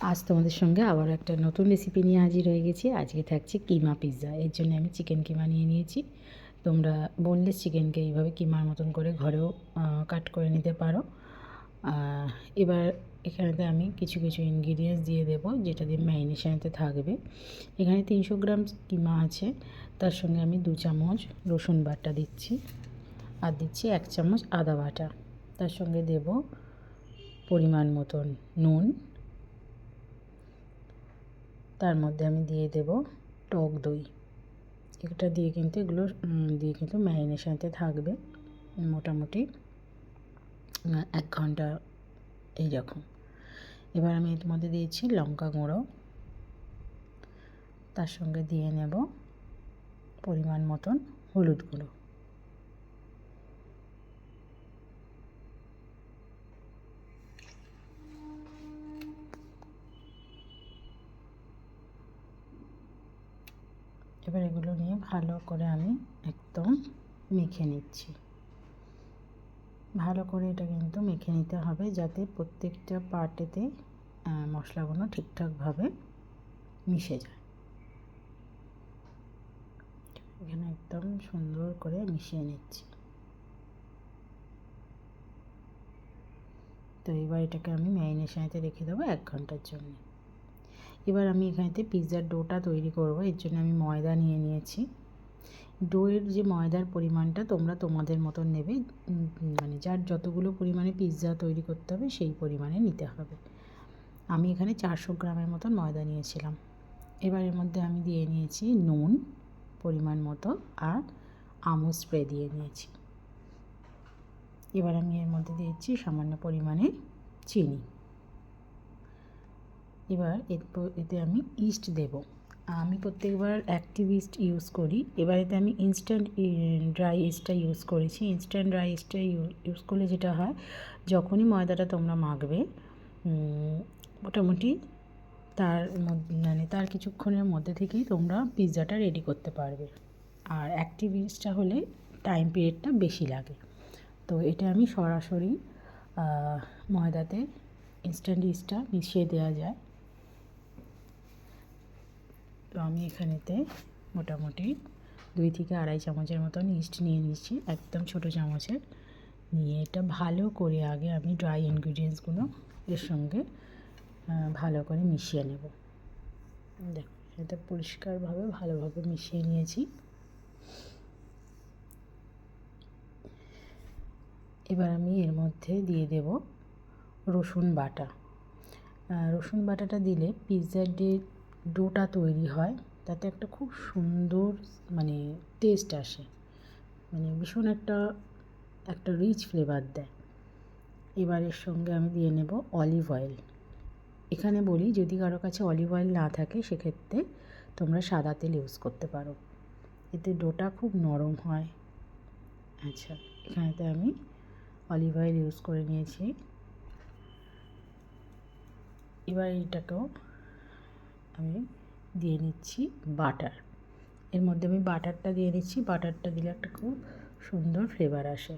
আজ তোমাদের সঙ্গে আবার একটা নতুন রেসিপি নিয়ে হাজির হয়ে গেছি। আজকে থাকছে কিমা পিৎজা। এর জন্য আমি চিকেন কিমা নিয়ে নিয়েছি। তোমরা বোনলেস চিকেনকে এইভাবে কিমার মতন করে ঘরেও কাট করে নিতে পারো। এবার এখানেতে আমি কিছু কিছু ইনগ্রিডিয়েন্টস দিয়ে দেবো, যেটা দিয়ে ম্যারিনেশনেতে থাকবে। এখানে 300 গ্রাম কিমা আছে, তার সঙ্গে আমি 2 চামচ রসুন বাটা দিচ্ছি, আর দিচ্ছি 1 চামচ আদা বাটা। তার সঙ্গে দেব পরিমাণ মতন নুন। তার মধ্যে আমি দিয়ে দেব টক দই। এটা দিয়ে কিন্তু এগুলো দিয়ে কিন্তু ম্যারিনেশনেতে থাকবে মোটামুটি 1 ঘন্টা এইরকম। এবার আমি এর মধ্যে দিয়েছি লঙ্কা গুঁড়ো, তার সঙ্গে দিয়ে নেব পরিমাণ মতন হলুদ গুঁড়ো। এবার এগুলো নিয়ে ভালো করে আমি একদম মেখে নিচ্ছি। ভালো করে এটা কিন্তু মেখে নিতে হবে, যাতে প্রত্যেকটা পার্টেতে মশলাগুলো ঠিকঠাকভাবে মিশে যায়। এখানে একদম সুন্দর করে মিশিয়ে নিচ্ছি। তো এবার এটাকে আমি ম্যারিনেশনেতে রেখে দেবো 1 ঘন্টার জন্য। এবার আমি এখানেতে পিৎজার ডোটা তৈরি করব। এর জন্য আমি ময়দা নিয়ে নিয়েছি। ডোয়ের যে ময়দার পরিমাণটা তোমরা তোমাদের মতন নেবে, মানে যার যতগুলো পরিমাণে পিৎজা তৈরি করতে হবে সেই পরিমাণে নিতে হবে। আমি এখানে 400 গ্রামের মতন ময়দা নিয়েছিলাম। এবার এর মধ্যে আমি দিয়ে নিয়েছি নুন পরিমাণ মতো, আর আমুল স্প্রে দিয়ে নিয়েছি। এবার আমি এর মধ্যে দিয়েছি সামান্য পরিমাণে চিনি। এবার এতে আমি ইস্ট দেব। আমি প্রত্যেকবার অ্যাক্টিভ ইস্ট ইউজ করি। এবার এতে আমি ইনস্ট্যান্ট ড্রাই ইস্টটা ইউজ করেছি। ইনস্ট্যান্ট ড্রাই ইস্টটা ইউজ করলে যেটা হয়, যখনই ময়দাটা তোমরা মাখবে মোটামুটি তার মানে তার কিছুক্ষণের মধ্যে থেকেই তোমরা পিৎজাটা রেডি করতে পারবে। আর অ্যাক্টিভ ইস্টটা হলে টাইম পিরিয়ডটা বেশি লাগে। তো এটা আমি সরাসরি ময়দাতে ইনস্ট্যান্ট ইস্টটা মিশিয়ে দেওয়া যায়। তো আমি এখানেতে মোটামুটি 2 থেকে আড়াই চামচের মতন ইস্ট নিয়ে নিচ্ছি, একদম ছোটো চামচের। নিয়ে এটা ভালো করে আগে আমি ড্রাই ইনগ্রিডিয়েন্টসগুলো এর সঙ্গে ভালো করে মিশিয়ে নেব। দেখো এটা পরিষ্কারভাবে ভালোভাবে মিশিয়ে নিয়েছি। এবার আমি এর মধ্যে দিয়ে দেব রসুন বাটা। রসুন বাটাটা দিলে পিৎজার যে ডোটা তৈরি হয় তাতে একটা খুব সুন্দর মানে টেস্ট আসে, মানে ভীষণ একটা রিচ ফ্লেভার দেয়। এবার এর সঙ্গে আমি দিয়ে নেব অলিভ অয়েল। এখানে বলি, যদি কারো কাছে অলিভ অয়েল না থাকে সেক্ষেত্রে তোমরা সাদা তেল ইউজ করতে পারো, এতে ডোটা খুব নরম হয়। আচ্ছা, এখানেতে আমি অলিভ অয়েল ইউজ করে নিয়েছি। এবার এইটাকেও আমি দিয়ে নিচ্ছি বাটার। এর মধ্যে আমি বাটারটা দিয়ে নিচ্ছি। বাটারটা দিলে একটা খুব সুন্দর ফ্লেভার আসে।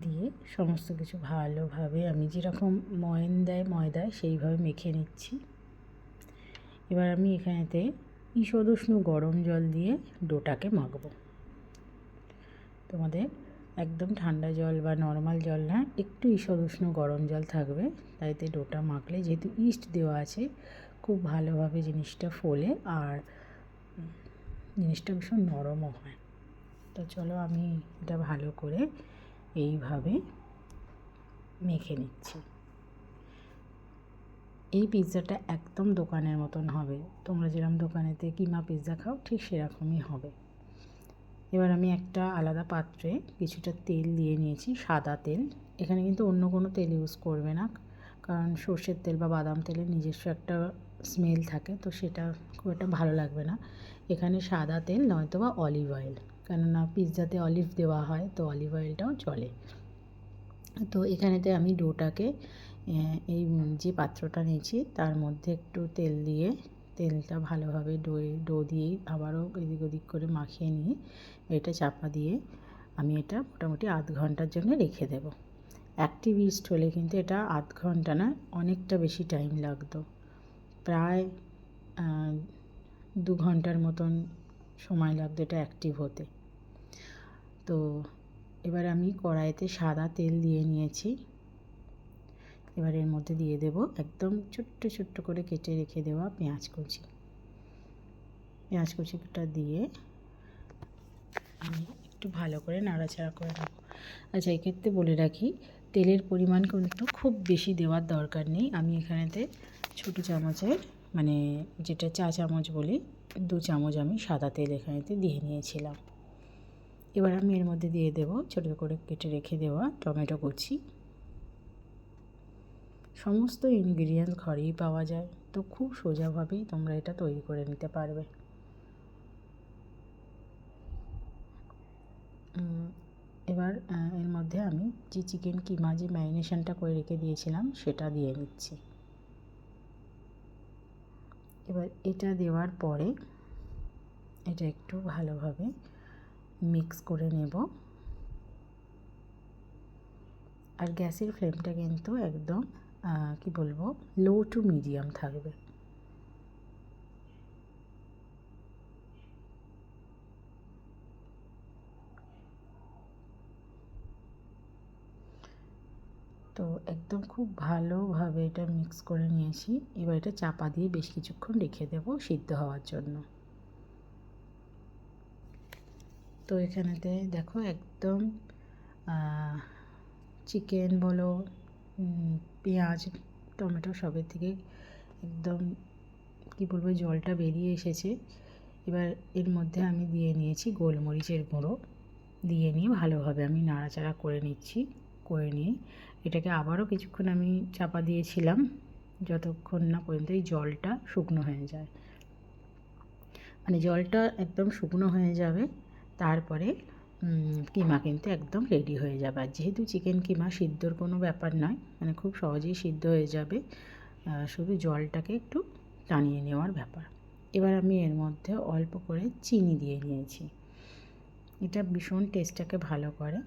দিয়ে সমস্ত কিছু ভালোভাবে আমি যেরকম ময়ন দেয় ময়দায় সেইভাবে মেখে নিচ্ছি। এবার আমি এখানেতে ঈষদ উষ্ণ গরম জল দিয়ে ডোটাকে মাখবো। তোমাদের একদম ঠান্ডা জল বা নর্মাল জল না, একটু ঈষদ উষ্ণ গরম জল থাকবে। তাইতে ডোটা মাখলে, যেহেতু ইস্ট দেওয়া আছে, খুব ভালোভাবে জিনিসটা ফোলে আর জিনিসটা ভীষণ নরমও হয়। তো চলো আমি এটা ভালো করে এইভাবে মেখে নিচ্ছি। এই পিৎজাটা একদম দোকানের মতন হবে। তোমরা যেরকম দোকানেতে কিমা পিৎজা খাও ঠিক সেরকমই হবে। এবার আমি একটা আলাদা পাত্রে কিছুটা তেল দিয়ে নিয়েছি, সাদা তেল। এখানে কিন্তু অন্য কোনো তেল ইউজ করবে না, কারণ সর্ষের তেল বা বাদাম তেলের নিজস্ব একটা স্মেল থাকে, তো সেটা খুব একটা ভালো লাগবে না। এখানে সাদা তেল নয়তো বা অলিভ অয়েল, কেননা পিৎজাতে অলিভ দেওয়া হয়, তো অলিভ অয়েলটাও চলে। তো এখানেতে আমি ডোটাকে এই যে পাত্রটা নিয়েছি তার মধ্যে একটু তেল দিয়ে, তেলটা ভালোভাবে ডো দিয়েই আবারও এদিক ওদিক করে মাখিয়ে নিয়ে এটা চাপা দিয়ে আমি এটা মোটামুটি আধ ঘন্টার জন্য রেখে দেব। অ্যাক্টিভ ইস্ট হলে কিন্তু এটা আধ ঘন্টা না অনেকটা বেশি টাইম লাগতো, প্রায় 2 ঘন্টার মতন সময় লাগতো এটা অ্যাক্টিভ হতে। তো এবার আমি কড়াইতে সাদা তেল দিয়ে নিয়েছি। এবার এর মধ্যে দিয়ে দেব একদম ছোট্ট ছোট্ট করে কেটে রেখে দেওয়া পেঁয়াজ কুচিটা দিয়ে আমি একটু ভালো করে নাড়াচাড়া করে নেব। আচ্ছা, এক্ষেত্রে বলে রাখি তেলের পরিমাণ কিন্তু খুব বেশি দেওয়ার দরকার নেই। আমি এখানেতে ছোটো চামচের মানে যেটা চা চামচ বলি 2 চামচ আমি সাদা তেল এখানেতে দিয়ে নিয়েছিলাম। এবার আমি এর মধ্যে দিয়ে দেব ছোটো করে কেটে রেখে দেওয়া টমেটো কুচি। সমস্ত ইনগ্রিডিয়েন্টস ঘরেই পাওয়া যায়, তো খুব সোজাভাবেই তোমরা এটা তৈরি করে নিতে পারবে। এবার এর মধ্যে আমি যে চিকেন কিমা যে ম্যারিনেশনটা করে রেখে দিয়েছিলাম সেটা দিয়ে নিচ্ছি। এবার এটা দেওয়ার পরে এটা একটু ভালোভাবে মিক্স করে নেব। আর গ্যাসের ফ্লেমটা কিন্তু একদম কি বলবো, লো টু মিডিয়াম থাকবে। তো একদম খুব ভালোভাবে এটা মিক্স করে নিয়েছি। এবার এটা চাপা দিয়ে বেশ কিছুক্ষণ রেখে দেবো সিদ্ধ হওয়ার জন্য। তো এখানেতে দেখো একদম চিকেন বলো পেঁয়াজ টমেটো সবের থেকে একদম কি বলবো জলটা বেরিয়ে এসেছে। এবার এর মধ্যে আমি দিয়ে নিয়েছি গোলমরিচের গুঁড়ো, দিয়ে নিয়ে ভালোভাবে আমি নাড়াচাড়া করে নিচ্ছি। করে নিয়ে এটাকে আবারও কিছুক্ষণ আমি চাপা দিয়েছিলাম যতক্ষণ না পর্যন্ত এই জলটা শুকনো হয়ে যায়। মানে জলটা একদম শুকনো হয়ে যাবে, তারপরে কিমা কিন্তু একদম রেডি হয়ে যাবে। আর যেহেতু চিকেন কিমা সিদ্ধর কোনো ব্যাপার নয়, মানে খুব সহজেই সিদ্ধ হয়ে যাবে, শুধু জলটাকে একটু টানিয়ে নেওয়ার ব্যাপার। এবার আমি এর মধ্যে অল্প করে চিনি দিয়ে নিয়েছি, এটা ভীষণ টেস্টটাকে ভালো করে।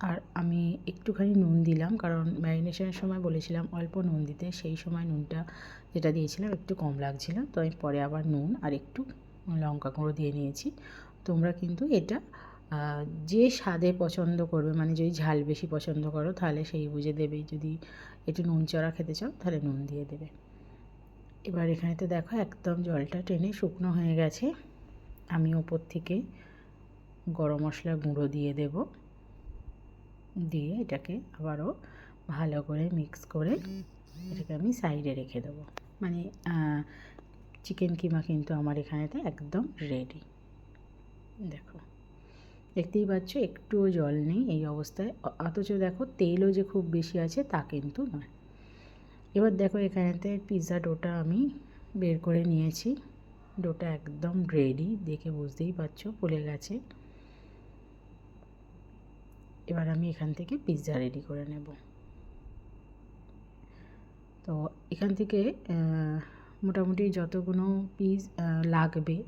আর আমি একটুখানি নুন দিলাম, কারণ ম্যারিনেশনের সময় বলেছিলাম অল্প নুন দিতে, সেই সময় নুনটা যেটা দিয়েছিলাম একটু কম লাগছিল, তো আমি পরে আবার নুন আর একটু লঙ্কা গুঁড়ো দিয়ে নিয়েছি। তোমরা কিন্তু এটা যে স্বাদে পছন্দ করবে, মানে যদি ঝাল বেশি পছন্দ করো তাহলে সেই বুঝে দেবে, যদি একটু নুন চড়া খেতে চাও তাহলে নুন দিয়ে দেবে। এবার এখানেতে দেখো একদম জলটা টেনে শুকনো হয়ে গেছে। আমি ওপর থেকে গরম মশলা গুঁড়ো দিয়ে দেব, দিয়ে এটাকে আবারও ভালো করে মিক্স করে এটাকে আমি সাইডে রেখে দেবো। মানে চিকেন কিমা কিন্তু আমার এখানেতে একদম রেডি। দেখো দেখতেই পাচ্ছ একটুও জল নেই এই অবস্থায়, অথচ দেখো তেলও যে খুব বেশি আছে তা কিন্তু নয়। এবার দেখো এখানেতে পিৎজা ডোটা আমি বের করে নিয়েছি, ডোটা একদম রেডি, দেখে বুঝতেই পারছো ফুলে গেছে। এবার আমি এখান থেকে পিৎজা রেডি করে নেব। তো এখান থেকে মোটামুটি যতগুলো পিস লাগবে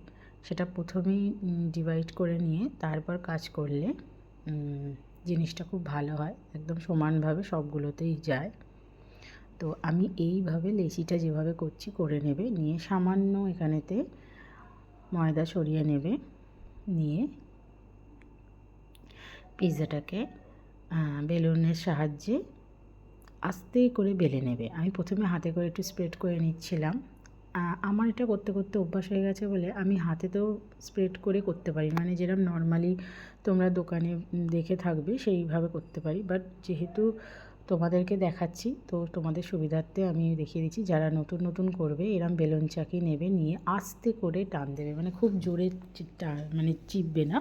সেটা প্রথমেই ডিভাইড করে নিয়ে তারপর কাজ করলে জিনিসটা খুব ভালো হয়, একদম সমানভাবে সবগুলোতেই যায়। তো আমি এইভাবে লেচিটা যেভাবে করছি করে নেবে, নিয়ে সামান্য এখানেতে ময়দা ছড়িয়ে নেবে, নিয়ে পিৎজাটাকে বেলুনের সাহায্যে আস্তে করে বেলে নেবে। আমি প্রথমে হাতে করে একটু স্প্রেড করে নিচ্ছিলাম, আমার এটা করতে করতে অভ্যাস হয়ে গেছে বলে আমি হাতেতেও স্প্রেড করে করতে পারি, মানে যেরকম নর্মালি তোমরা দোকানে দেখে থাকবে সেইভাবে করতে পারি। বাট যেহেতু তোমাদেরকে দেখাচ্ছি তো তোমাদের সুবিধার্থে আমি দেখিয়ে দিচ্ছি, যারা নতুন নতুন করবে এরম বেলুন চাকি নেবে, নিয়ে আস্তে করে টান দেবে, মানে খুব জোরে মানে চিপবে না,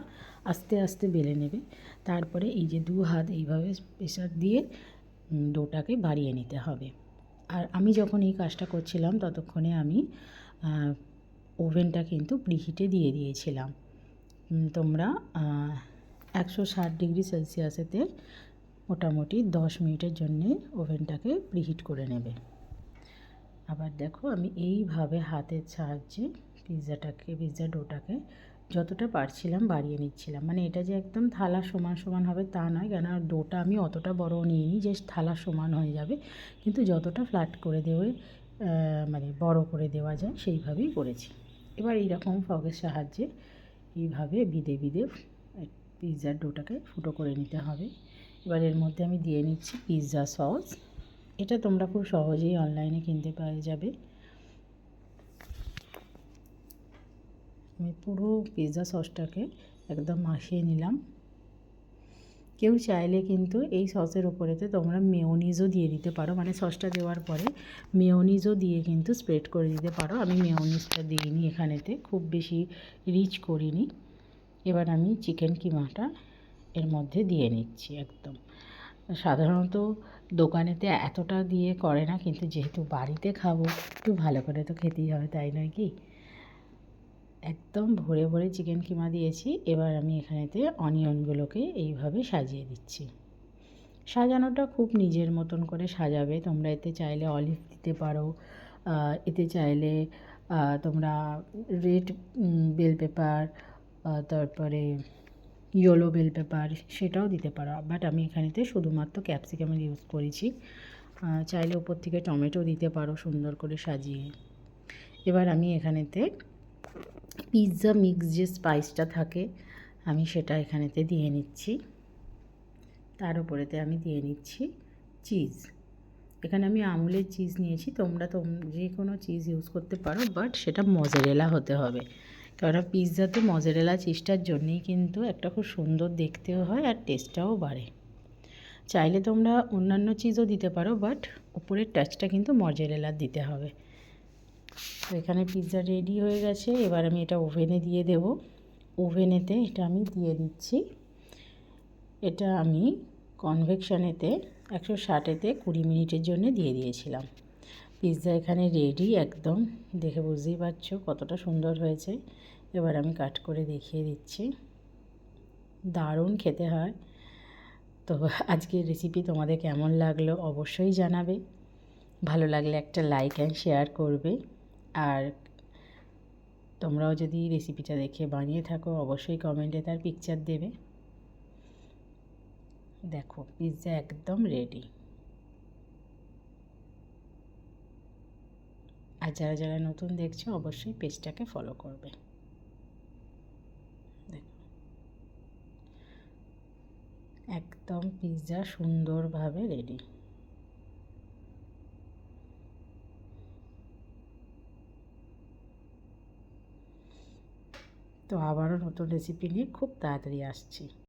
আস্তে আস্তে বেলে নেবে। তারপরে এই যে 2 হাত এইভাবে প্রেসার দিয়ে ডোটাকে বাড়িয়ে নিতে হবে। আর আমি যখন এই কাজটা করছিলাম ততক্ষণে আমি ওভেনটা কিন্তু প্রিহিটে দিয়ে দিয়েছিলাম। তোমরা 160 ডিগ্রি সেলসিয়াসেতে মোটামুটি 10 মিনিটের জন্যে ওভেনটাকে প্রিহিট করে নেবে। আবার দেখো আমি এইভাবে হাতের সাহায্যে পিৎজা ডোটাকে যতটা পারছিলাম বাড়িয়ে নিচ্ছিলাম, মানে এটা যে একদম থালা সমান সমান হবে তা নয়, কেন ডোটা আমি অতটা বড় নিইনি যে থালা সমান হয়ে যাবে, কিন্তু যতটা ফ্ল্যাট করে দেওয়া মানে বড় করে দেওয়া যায় সেইভাবেই করেছি। এবার এইরকম ফগের সাহায্যে এইভাবে বিদে বিদে পিৎজার ডোটাকে ফুটো করে নিতে হবে। এবার এর মধ্যে আমি দিয়ে নিচ্ছি পিৎজা সস। এটা তোমরা খুব সহজেই অনলাইনে কিনতে পাওয়া যাবে। আমি পুরো পিৎজা সসটাকে একদম মাখিয়ে নিলাম। কেউ চাইলে কিন্তু এই সসের ওপরেতে তোমরা মেয়োনিজও দিয়ে দিতে পারো, মানে সসটা দেওয়ার পরে মেয়োনিজও দিয়ে কিন্তু স্প্রেড করে দিতে পারো। আমি মেয়োনিজটা দিইনি এখানেতে, খুব বেশি রিচ করিনি। এবার আমি চিকেন কিমাটা এর মধ্যে দিয়ে নিচ্ছি একদম। সাধারণত দোকানেতে এতটা দিয়ে করে না, কিন্তু যেহেতু বাড়িতে খাবো একটু ভালো করে তো খেতেই হবে, তাই নয় কি? একদম ভরে ভরে চিকেন কিমা দিয়েছি। এবার আমি এখানেতে অনিয়নগুলোকে এইভাবে সাজিয়ে দিচ্ছি। সাজানোটা খুব নিজের মতন করে সাজাবে। তোমরা এতে চাইলে অলিভ দিতে পারো, এতে চাইলে তোমরা রেড বেল পেপার, তারপরে ইয়েলো বেল পেপার সেটাও দিতে পারো, বাট আমি এখানেতে শুধুমাত্র ক্যাপসিকামের ইউজ করেছি। চাইলে উপর থেকে টমেটো দিতে পারো সুন্দর করে সাজিয়ে। এবার আমি এখানেতে পিৎজা মিক্স যে স্পাইসটা থাকে আমি সেটা এখানেতে দিয়ে নিচ্ছি। তার উপরেতে আমি দিয়ে নিচ্ছি চিজ। এখানে আমি আমুলের চিজ নিয়েছি, তোমরা যে কোনো চিজ ইউজ করতে পারো, বাট সেটা মজারেলা হতে হবে, কারণ পিৎজাতে মজারেলা চিজটার জন্যেই কিন্তু একটা খুব সুন্দর দেখতেও হয় আর টেস্টটাও বাড়ে। চাইলে তোমরা অন্যান্য চিজও দিতে পারো, বাট উপরের টাচটা কিন্তু মজারেলার দিতে হবে। তো এখানে পিৎজা রেডি হয়ে গেছে। এবার আমি এটা ওভেনে দিয়ে দেব। ওভেনেতে এটা আমি দিয়ে দিচ্ছি। এটা আমি কনভেকশনেতে 160-এতে 20 মিনিটের জন্য দিয়ে দিয়েছিলাম। পিৎজা এখানে রেডি একদম, দেখে বুঝতেই পারছো কতটা সুন্দর হয়েছে। এবার আমি কাট করে দেখিয়ে দিচ্ছি। দারুণ খেতে হয়। তো আজকের রেসিপি তোমাদের কেমন লাগলো অবশ্যই জানাবে। ভালো লাগলে একটা লাইক অ্যান্ড শেয়ার করবে। আর তোমরাও যদি রেসিপিটা দেখে বানিয়ে থাকো অবশ্যই কমেন্টে তার পিকচার দেবে। দেখো পিৎজা একদম রেডি। আর যারা যারা নতুন দেখছো অবশ্যই পেজটাকে ফলো করবে। দেখো একদম পিৎজা সুন্দরভাবে রেডি। তো আবারও নতুন রেসিপি নিয়ে খুব তাড়াতাড়ি আসছি।